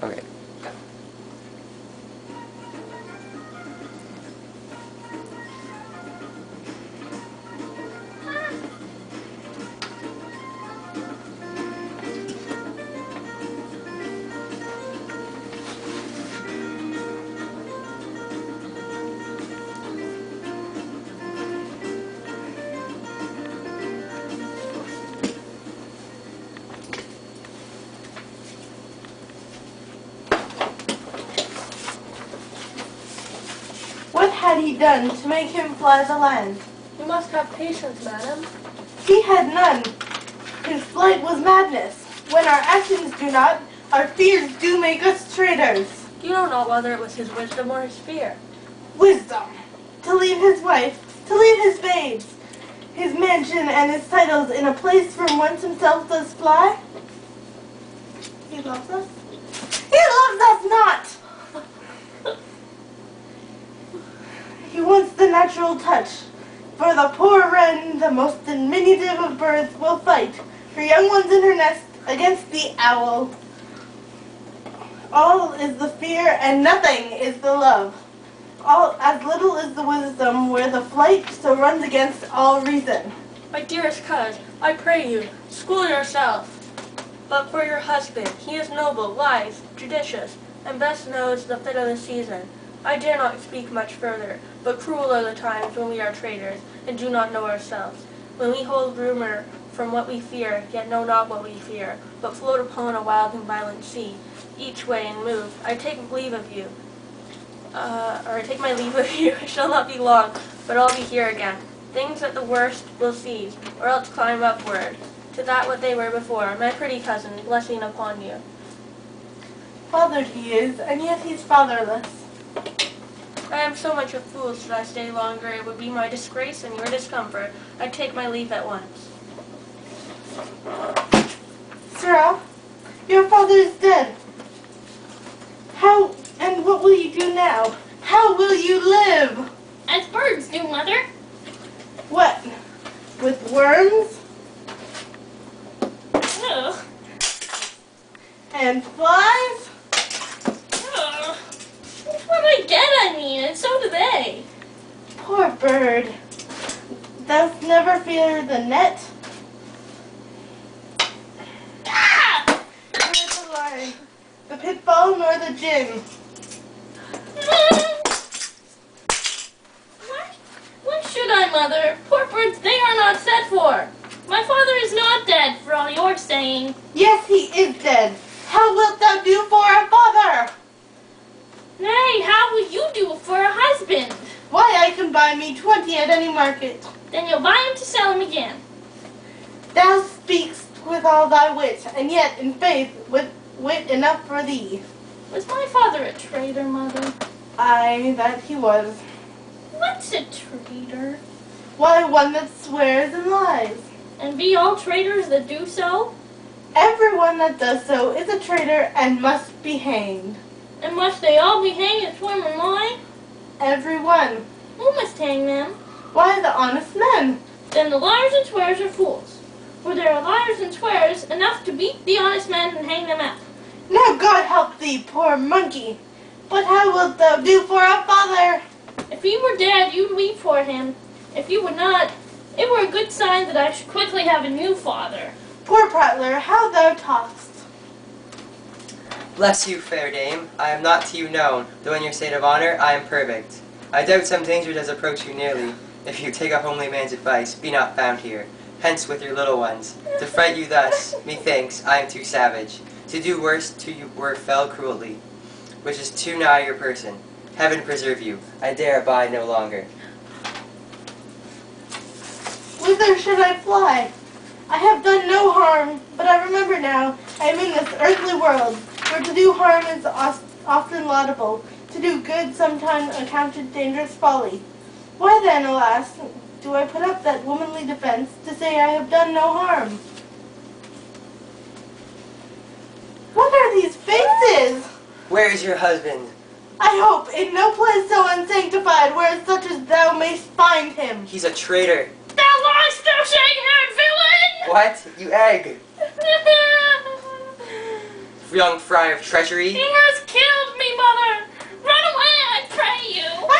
Okay. What had he done to make him fly the land? You must have patience, madam. He had none. His flight was madness. When our actions do not, our fears do make us traitors. You don't know whether it was his wisdom or his fear. Wisdom. To leave his wife, to leave his babes, his mansion and his titles in a place from whence himself does fly. He loves us? He loves us not! He wants the natural touch. For the poor wren, the most diminutive of birds, will fight her young ones in her nest against the owl. All is the fear and nothing is the love. All as little is the wisdom where the flight so runs against all reason. My dearest coz, I pray you, school yourself. But for your husband, he is noble, wise, judicious, and best knows the fit of the season. I dare not speak much further, but cruel are the times when we are traitors, and do not know ourselves, when we hold rumor from what we fear, yet know not what we fear, but float upon a wild and violent sea, each way and move. I take leave of you, I take my leave of you. I shall not be long, but I'll be here again. Things at the worst will cease, or else climb upward, to that what they were before. My pretty cousin, blessing upon you. Fathered he is, and yet he's fatherless. I am so much a fool, should I stay longer, it would be my disgrace and your discomfort. I take my leave at once. Sirrah, your father is dead. How, and what will you do now? How will you live? As birds do, Mother. What? With worms? Ugh. And flies? Ugh. What I get, I mean, and so do they. Poor bird. Thou'st never fear the net? Ah! Nor the line, the pitfall, nor the gin. Why should I, Mother? Poor birds, they are not set for. My father is not dead, for all your saying. Yes, he is dead. How wilt thou do for a father? Nay, how will you do for a husband? Why, I can buy me 20 at any market. Then you'll buy him to sell him again. Thou speakst with all thy wit, and yet, in faith, with wit enough for thee. Was my father a traitor, Mother? Aye, that he was. What's a traitor? Why, one that swears and lies. And be all traitors that do so? Everyone that does so is a traitor and must be hanged. And must they all be hanged at swim or mine? Everyone. Who must hang them? Why, the honest men. Then the liars and swears are fools. For there are liars and swears enough to beat the honest men and hang them out. Now God help thee, poor monkey. But how wilt thou do for a father? If he were dead, you'd weep for him. If you would not, it were a good sign that I should quickly have a new father. Poor prattler, how thou talkst. Bless you, fair dame. I am not to you known, though in your state of honor I am perfect. I doubt some danger does approach you nearly. If you take a homely man's advice, be not found here. Hence with your little ones. To fright you thus, methinks, I am too savage. To do worse to you were fell cruelly, which is too nigh your person. Heaven preserve you. I dare abide no longer. Whither should I fly? I have done no harm, but I remember now, I am in this earthly world, where to do harm is often laudable, to do good sometimes accounted dangerous folly. Why then, alas, do I put up that womanly defense to say I have done no harm? What are these faces? Where is your husband? I hope in no place so unsanctified where such as thou mayst find him. He's a traitor. Thou liest, thou shag-haired villain! What? You egg! young fry of treachery. He has killed me, Mother! Run away, I pray you!